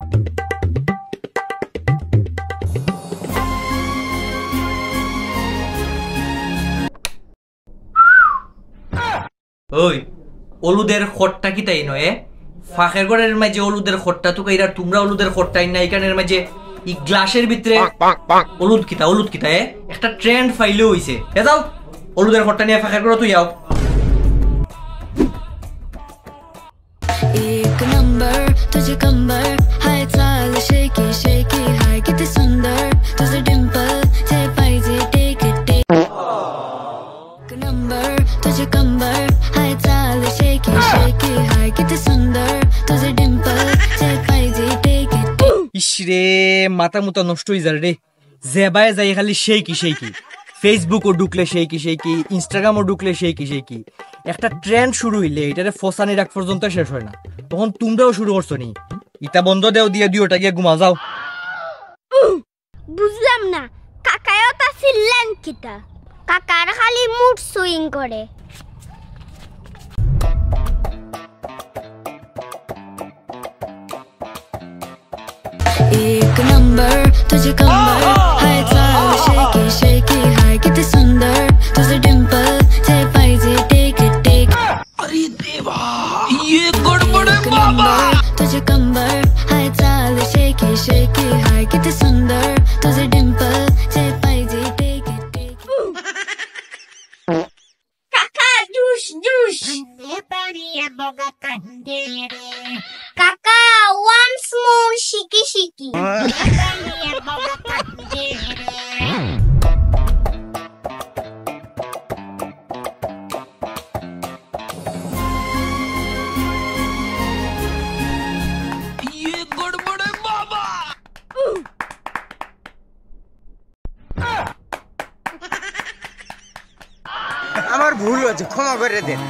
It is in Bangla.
ওই হলুদের খড়টা কি তাই নয়? ফাঁকের ঘরের মাঝে হলুদের খড়টা তো কইরা তোমরা হলুদের খড়টাই না এখানের মাঝে এই গ্লাসের ভিতরে হলুদ কিতা একটা ট্রেন্ড ফাইলেও হইছে। এ যাও হলুদের খড়টা নিয়ে ফাঁকের ঘরে তুই যাও। एक नंबर तुझे कंबर हाय चाल शेकी शेकी हाय किती सुंदर तुझे डिंपल जे पाहिजे टेक इट एक नंबर तुझे कंबर हाय चाल शेकी शेकी हाय किती सुंदर तुझे डिंपल जे पाहिजे टेक इट। ইসরে মাথা মুতা নষ্ট হয়ে যায় রে, জেবায় যাই খালি সেই কি ফেসবুকও ঢুকলে সেই কি ইনস্টাগ্রামও ঢুকলে সেই কি একটা ট্রেন্ড শুরু হইলে এটারে ফসানি রাখ পর্যন্ত শেষ হয় না। তখন তোমরাও শুরু করছো নি, ইটা বন্ধ দেও দিয়ে ওটা গিয়ে ঘুমা যাও। বুঝলাম না কাকায়ও তা চিল্লান কিতা? কাকার খালি মুড সুইং করে। एक नंबर तुझे कंबर हाय चाल शेकी शेकी हाय किती सुंदर तुझे डिंपल जे पाहिजे टेक इट अरे देवा ये गड़बड़ है बाबा। तुझे कंबर हाय चाल शेकी शेकी हाय किती सुंदर तुझे डिंपल जे पाहिजे टेक इट। কাকা জুস জুস। কাকা ওয়ান্স মোর শিকি শিকি। ये गड़बड़ है बाबा। আমার ভুল হয়েছে, ক্ষমা করে দেন।